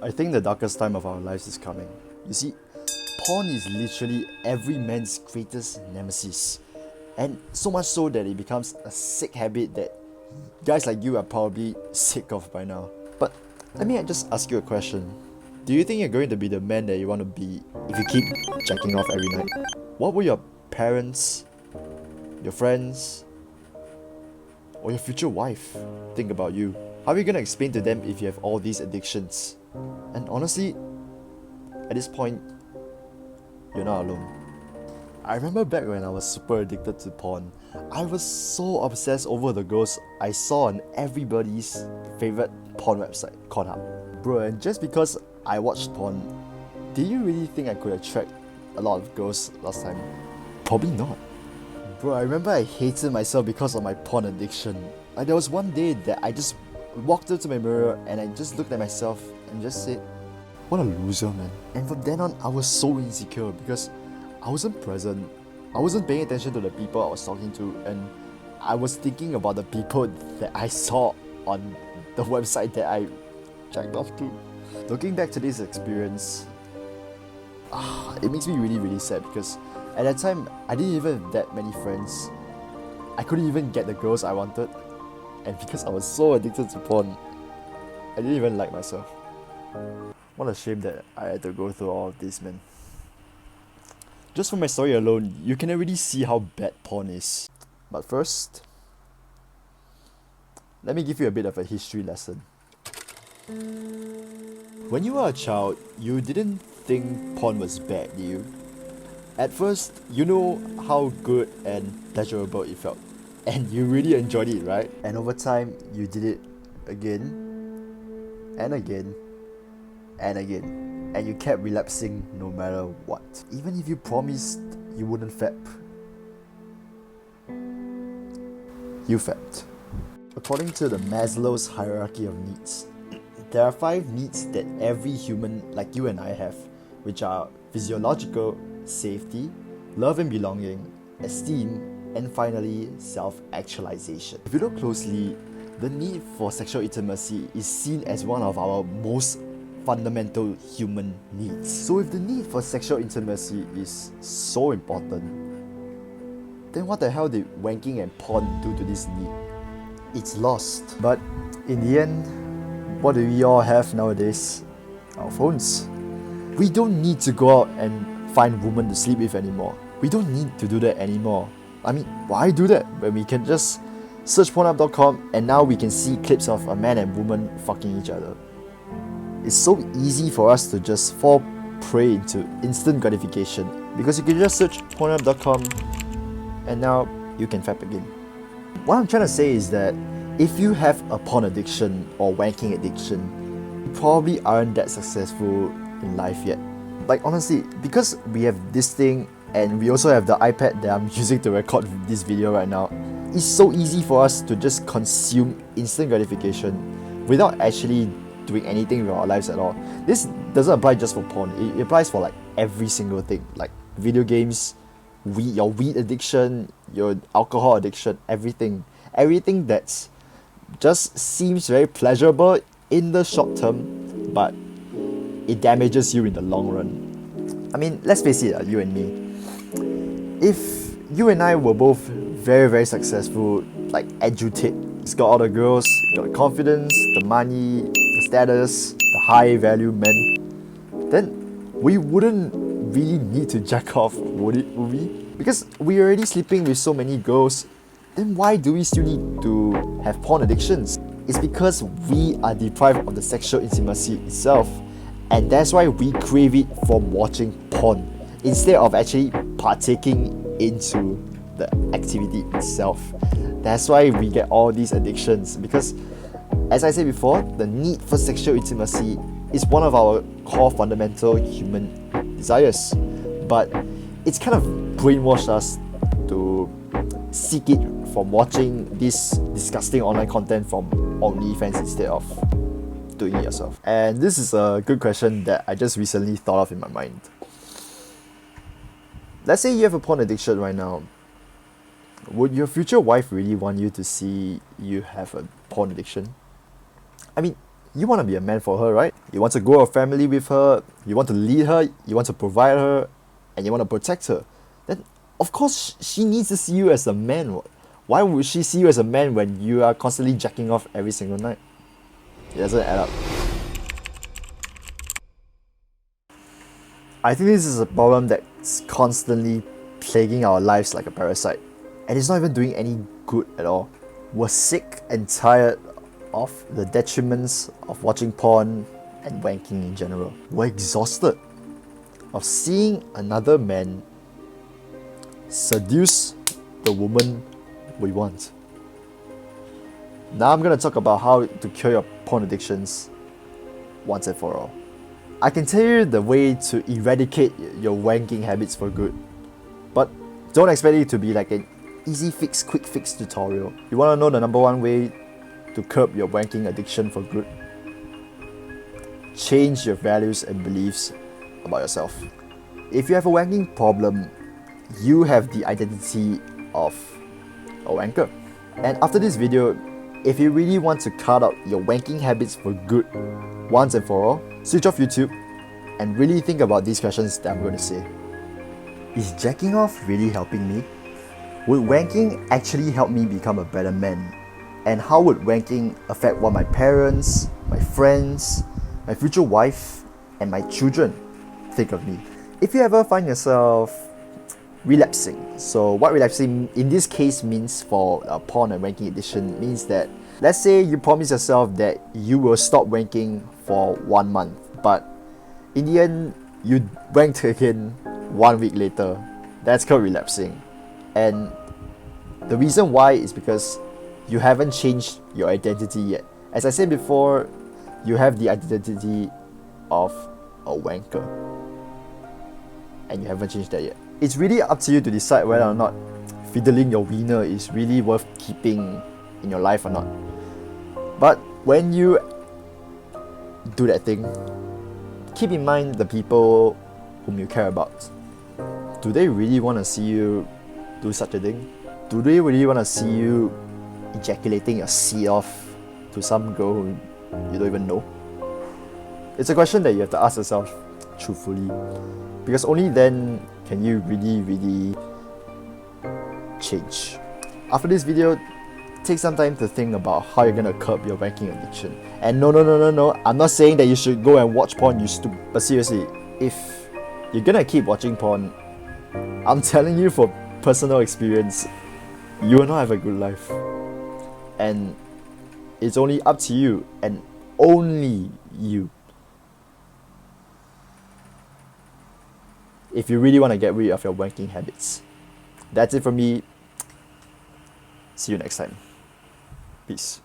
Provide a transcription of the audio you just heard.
I think the darkest time of our lives is coming. You see, porn is literally every man's greatest nemesis. And so much so that it becomes a sick habit that guys like you are probably sick of by now. But let me just ask you a question. Do you think you're going to be the man that you want to be if you keep jacking off every night? What will your parents, your friends, or your future wife think about you? How are you going to explain to them if you have all these addictions? And honestly, at this point, you're not alone. I remember back when I was super addicted to porn, I was so obsessed over the girls I saw on everybody's favorite porn website called Up. Bro, and just because I watched porn, do you really think I could attract a lot of girls last time? Probably not. Bro, I remember I hated myself because of my porn addiction. Like there was one day that I just walked up to my mirror and I just looked at myself and just said, what a loser, man. And from then on, I was so insecure because I wasn't present. I wasn't paying attention to the people I was talking to, and I was thinking about the people that I saw on the website that I jacked off to. Looking back to this experience, it makes me really, really sad because at that time, I didn't even have that many friends. I couldn't even get the girls I wanted. And because I was so addicted to porn, I didn't even like myself. What a shame that I had to go through all of this, man. Just from my story alone, you can already see how bad porn is. But first, let me give you a bit of a history lesson. When you were a child, you didn't think porn was bad, did you? At first, you know how good and pleasurable it felt. And you really enjoyed it, right? And over time, you did it again, and again, and again. And you kept relapsing no matter what. Even if you promised you wouldn't fap, you fapped. According to the Maslow's hierarchy of needs, there are 5 needs that every human like you and I have, which are physiological, safety, love and belonging, esteem, and finally, self-actualization. If you look closely, the need for sexual intimacy is seen as one of our most fundamental human needs. So if the need for sexual intimacy is so important, then what the hell did wanking and porn do to this need? It's lost. But in the end, what do we all have nowadays? Our phones. We don't need to go out and find women to sleep with anymore. We don't need to do that anymore. I mean, why do that when we can just search pornhub.com and now we can see clips of a man and woman fucking each other? It's so easy for us to just fall prey into instant gratification because you can just search pornhub.com and now you can fap again. What I'm trying to say is that if you have a porn addiction or wanking addiction, you probably aren't that successful in life yet. Like honestly, because we have this thing and we also have the iPad that I'm using to record this video right now, it's so easy for us to just consume instant gratification without actually doing anything with our lives at all. This doesn't apply just for porn, it applies for like every single thing, like video games, your weed addiction, your alcohol addiction, everything that's just seems very pleasurable in the short term, but it damages you in the long run. I mean, let's face it, you and me. If you and I were both very, very successful, like edutained, it's got all the girls, got the confidence, the money, the status, the high value men, then we wouldn't really need to jack off, would we? Because we're already sleeping with so many girls, then why do we still need to have porn addictions? It's because we are deprived of the sexual intimacy itself, and that's why we crave it from watching porn instead of actually partaking into the activity itself. That's why we get all these addictions, because as I said before, the need for sexual intimacy is one of our core fundamental human desires, but it's kind of brainwashed us to seek it from watching this disgusting online content from OnlyFans instead of doing it yourself. And this is a good question that I just recently thought of in my mind. Let's say you have a porn addiction right now. Would your future wife really want you to see you have a porn addiction? I mean, You want to be a man for her, right? You want to grow a family with her, you want to lead her, you want to provide her, and you want to protect her. Then, of course, she needs to see you as a man. Why would she see you as a man when you are constantly jacking off every single night? It doesn't add up. I think this is a problem that's constantly plaguing our lives like a parasite. And it's not even doing any good at all. We're sick and tired of the detriments of watching porn and wanking in general. We're exhausted of seeing another man seduce the woman we want. Now I'm gonna talk about how to cure your porn addictions once and for all. I can tell you the way to eradicate your wanking habits for good, but don't expect it to be like an easy fix, quick fix tutorial. You wanna know the number one way to curb your wanking addiction for good? Change your values and beliefs about yourself. If you have a wanking problem, you have the identity of a wanker. And after this video, if you really want to cut out your wanking habits for good once and for all, switch off YouTube and really think about these questions that I'm going to say. Is jacking off really helping me? Would wanking actually help me become a better man? And how would wanking affect what my parents, my friends, my future wife, and my children think of me? If you ever find yourself relapsing, so what relapsing in this case means for porn and wanking addiction means that, let's say you promise yourself that you will stop wanking for 1 month, but in the end you wanked again 1 week later. That's called relapsing. And the reason why is because you haven't changed your identity yet. As I said before, you have the identity of a wanker, and you haven't changed that yet. It's really up to you to decide whether or not fiddling your wiener is really worth keeping in your life or not. But when you do that thing, keep in mind the people whom you care about. Do they really want to see you do such a thing? Do they really want to see you ejaculating your seed off to some girl who you don't even know? It's a question that you have to ask yourself truthfully, because only then can you really change. After this video, take some time to think about how you're gonna curb your wanking addiction. And no, I'm not saying that you should go and watch porn, you stupid. But seriously, if you're gonna keep watching porn, I'm telling you for personal experience, you will not have a good life. And it's only up to you, and only you, if you really want to get rid of your wanking habits. That's it from me. See you next time. Peace.